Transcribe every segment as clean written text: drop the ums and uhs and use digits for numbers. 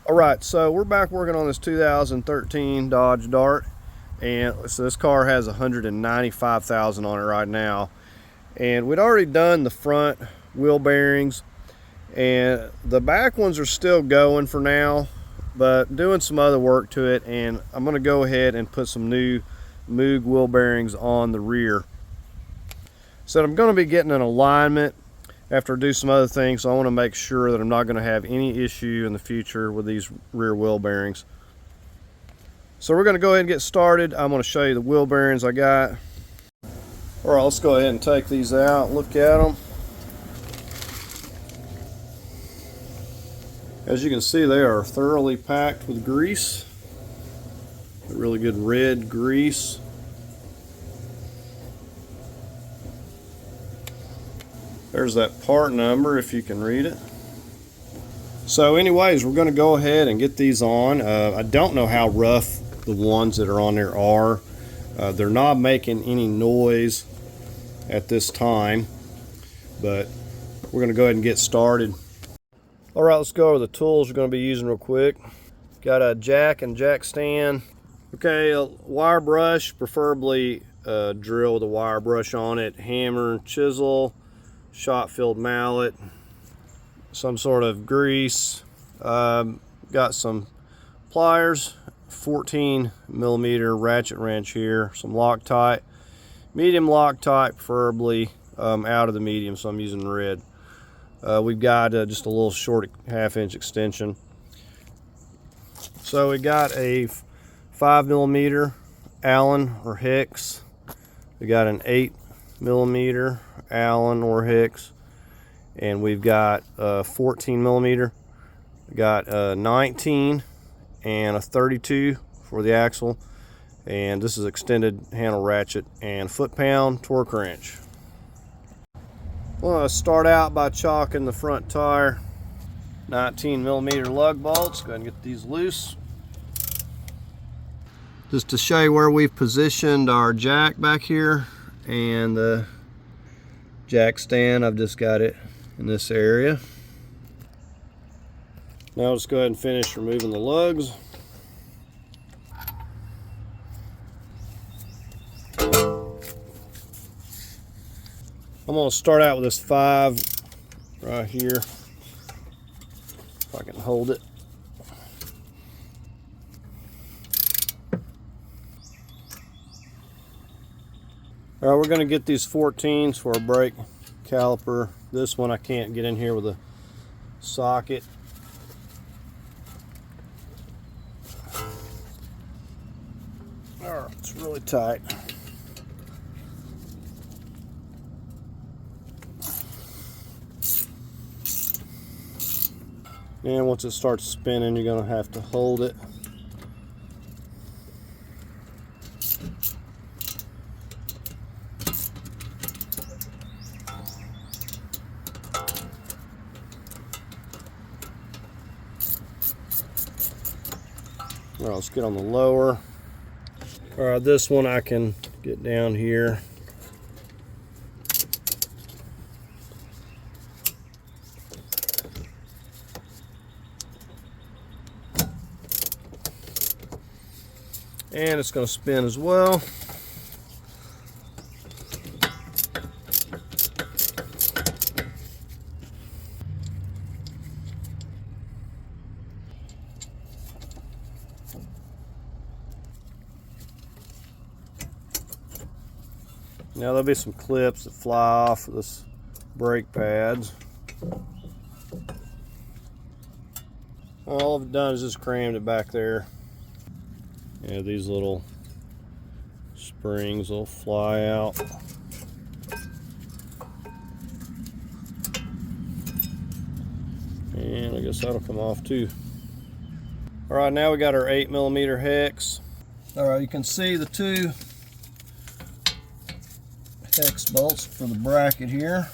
All right, so we're back working on this 2013 Dodge Dart, and so this car has 195,000 on it right now. And we'd already done the front wheel bearings, and the back ones are still going for now, but doing some other work to it, and I'm going to go ahead and put some new moog wheel bearings on the rear. So I'm going to be getting an alignment after I do some other things, so I want to make sure that I'm not going to have any issue in the future with these rear wheel bearings. So we're going to go ahead and get started. I'm going to show you the wheel bearings I got. All right, let's go ahead and take these out, look at them. As you can see, they are thoroughly packed with grease. Really good red grease. There's that part number if you can read it. So anyways, we're going to go ahead and get these on. I don't know how rough the ones that are on there are. They're not making any noise at this time, but we're going to go ahead and get started. All right, let's go over the tools we're going to be using real quick. Got a jack and jack stand. Okay, a wire brush, preferably drill with a wire brush on it, hammer, chisel, shot filled mallet, some sort of grease. Got some pliers, 14mm ratchet wrench here, some Loctite, medium Loctite preferably, out of the medium, so I'm using red. We've got just a little short 1/2 inch extension. So we got a 5mm Allen or Hicks. We got an 8mm Allen or Hicks, and we've got 14mm. We got a 19 and a 32 for the axle, and this is extended handle ratchet and foot-pound torque wrench. Well, let's start out by chalking the front tire. 19mm lug bolts. Go ahead and get these loose. Just to show you where we've positioned our jack back here and the jack stand, I've just got it in this area. Now let's go ahead and finish removing the lugs. I'm going to start out with this 5 right here, if I can hold it. All right, we're going to get these 14s for a brake caliper. This one I can't get in here with a socket. All right, it's really tight. And once it starts spinning, you're going to have to hold it. All right, let's get on the lower. All right, this one I can get down here. And it's going to spin as well. Now there'll be some clips that fly off of this brake pads. All I've done is just crammed it back there. Yeah, these little springs will fly out. And I guess that'll come off too. All right, now we got our 8mm hex. All right, you can see the 2 hex bolts for the bracket here.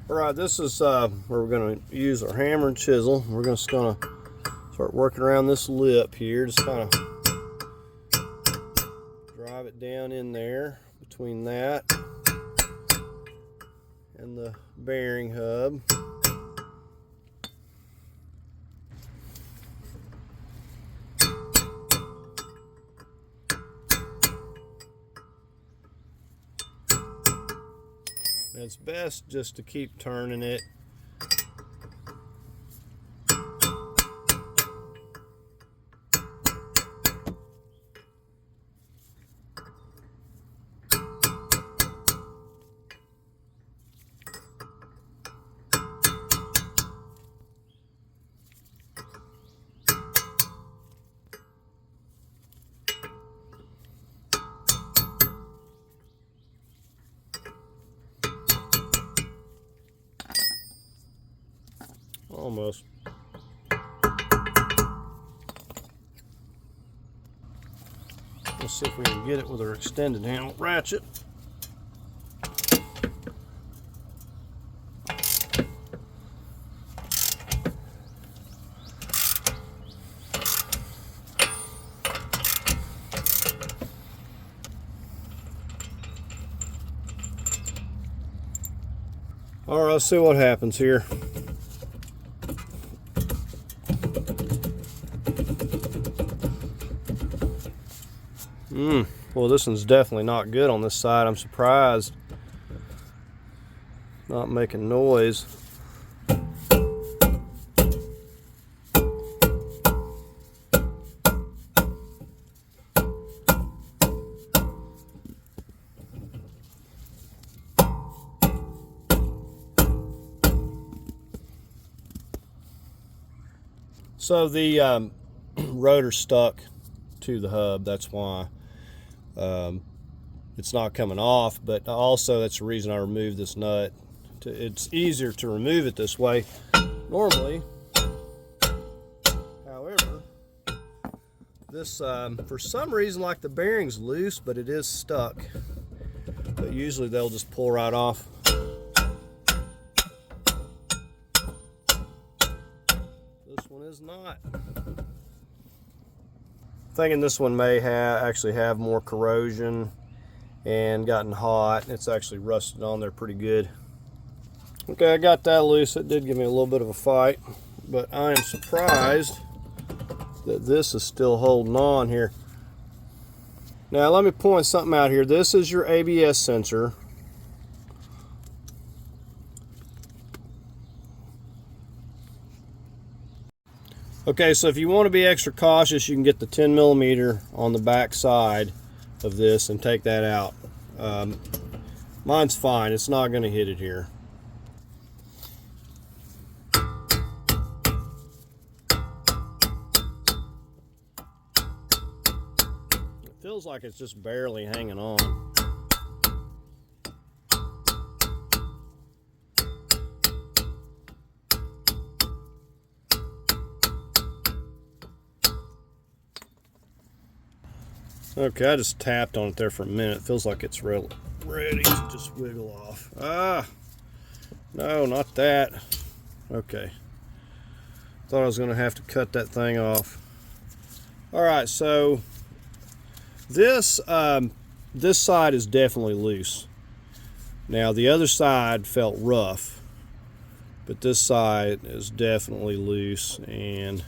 Alright, this is where we're going to use our hammer and chisel. We're just going to start working around this lip here. Just kind of drive it down in there between that and the bearing hub. And it's best just to keep turning it. Almost. Let's see if we can get it with our extended handle ratchet. All right, let's see what happens here. Well, this one's definitely not good on this side. I'm surprised. Not making noise. So the rotor stuck to the hub. That's why it's not coming off, but also that's the reason I removed this nut. It's easier to remove it this way normally. However, this for some reason, like the bearing's loose, but it is stuck. But usually they'll just pull right off. This one is not. Thinking this one may actually have more corrosion and gotten hot. It's actually rusted on there pretty good. Okay, I got that loose. It did give me a little bit of a fight, but I am surprised that this is still holding on here. Now let me point something out here. This is your ABS sensor. Okay, so if you want to be extra cautious, you can get the 10mm on the back side of this and take that out. Mine's fine, it's not going to hit it here. It feels like it's just barely hanging on. Okay, I just tapped on it there for a minute. It feels like it's ready to just wiggle off. Ah, no, not that. Okay, thought I was going to have to cut that thing off. All right, so this this side is definitely loose. Now the other side felt rough, but this side is definitely loose and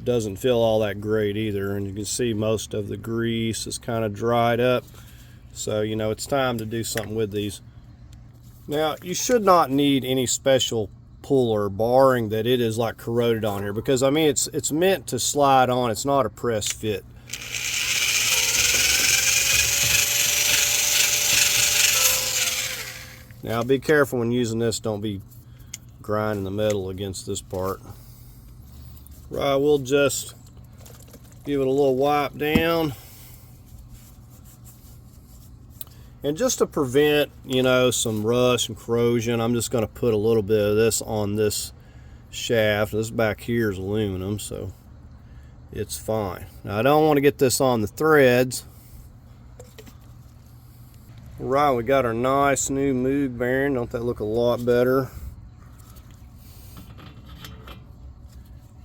doesn't feel all that great either, and you can see most of the grease is kind of dried up, so you know it's time to do something with these. Now you should not need any special puller, barring that it is like corroded on here, because I mean it's meant to slide on. It's not a press fit. Now be careful when using this. Don't be grinding the metal against this part. Right, we'll just give it a little wipe down. And just to prevent, you know, some rust and corrosion, I'm just going to put a little bit of this on this shaft. This back here is aluminum, so it's fine. Now I don't want to get this on the threads. Right, we got our nice new moog bearing. Don't that look a lot better?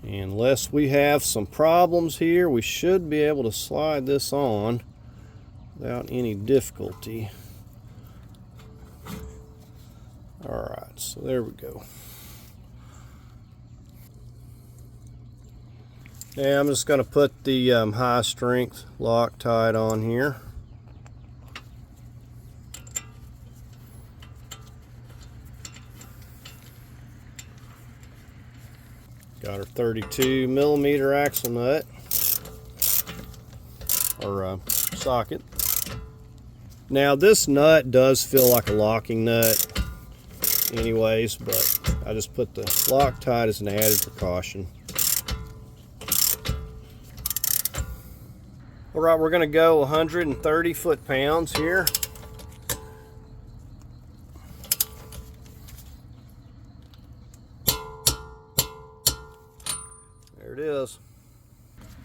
And unless we have some problems here, we should be able to slide this on without any difficulty. Alright, so there we go. Yeah, I'm just going to put the high strength Loctite on here. Got our 32 millimeter axle nut, or socket. Now this nut does feel like a locking nut anyways, but I just put the Loctite as an added precaution. Alright, we're going to go 130 foot-pounds here. There it is.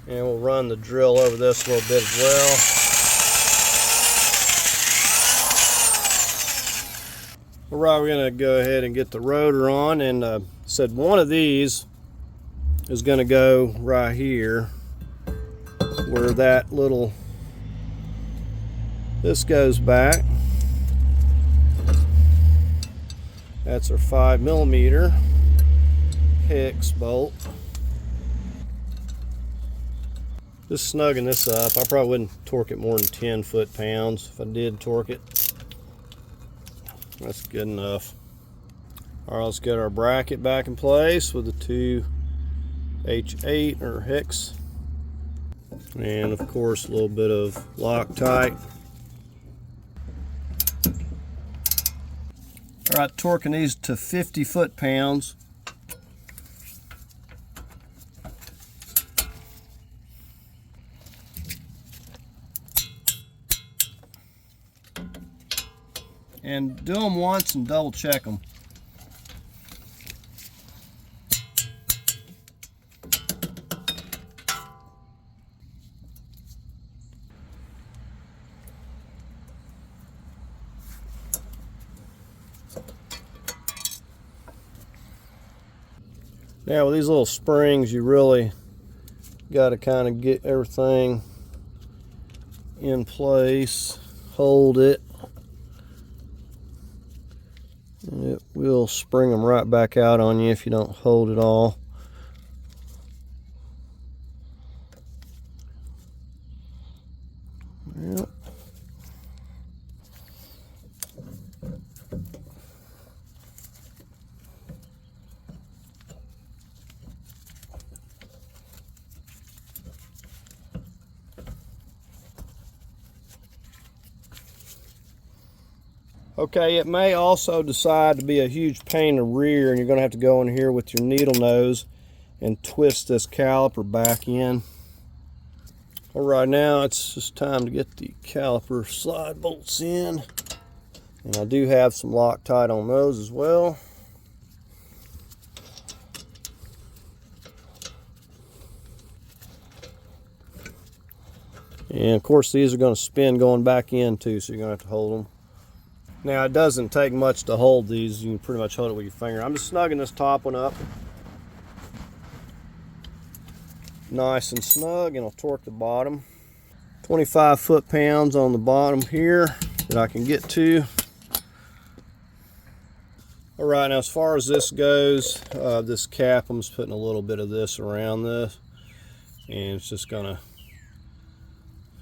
And we'll run the drill over this a little bit as well. Alright, we're going to go ahead and get the rotor on, and said one of these is going to go right here where that little, this goes back. That's our 5 millimeter hex bolt. Just snugging this up. I probably wouldn't torque it more than 10 foot-pounds. If I did torque it, that's good enough. Alright, let's get our bracket back in place with the 2 H8 or hex. And of course a little bit of Loctite. Alright, torquing these to 50 foot-pounds. And do them once and double check them. Now with these little springs, you really got to kind of get everything in place, hold it, and it will spring them right back out on you if you don't hold it all. Yep. Okay, it may also decide to be a huge pain in the rear, and you're going to have to go in here with your needle nose and twist this caliper back in. Alright, now it's just time to get the caliper slide bolts in. And I do have some Loctite on those as well. And of course these are going to spin going back in too, so you're going to have to hold them. Now it doesn't take much to hold these. You can pretty much hold it with your finger. I'm just snugging this top one up nice and snug, and I'll torque the bottom. 25 foot-pounds on the bottom here that I can get to. Alright, now as far as this goes, this cap, I'm just putting a little bit of this around this, and it's just going to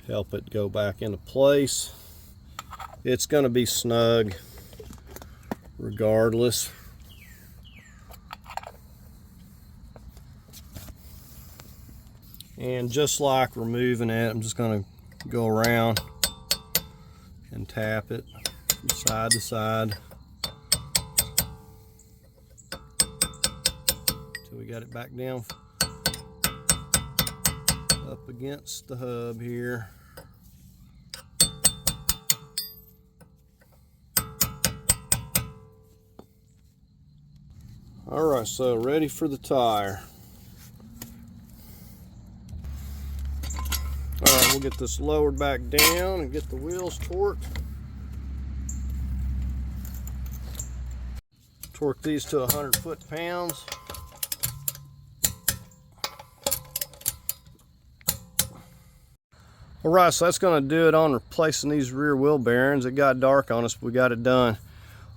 help it go back into place. It's going to be snug regardless. And just like removing it, I'm just going to go around and tap it from side to side until we got it back down up against the hub here. Alright, so ready for the tire. All right, we'll get this lowered back down and get the wheels torqued. Torque these to 100 foot-pounds. All right, so that's going to do it on replacing these rear wheel bearings. It got dark on us, but we got it done.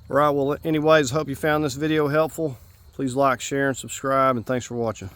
All right, well, anyways, hope you found this video helpful. Please like, share, and subscribe, and thanks for watching.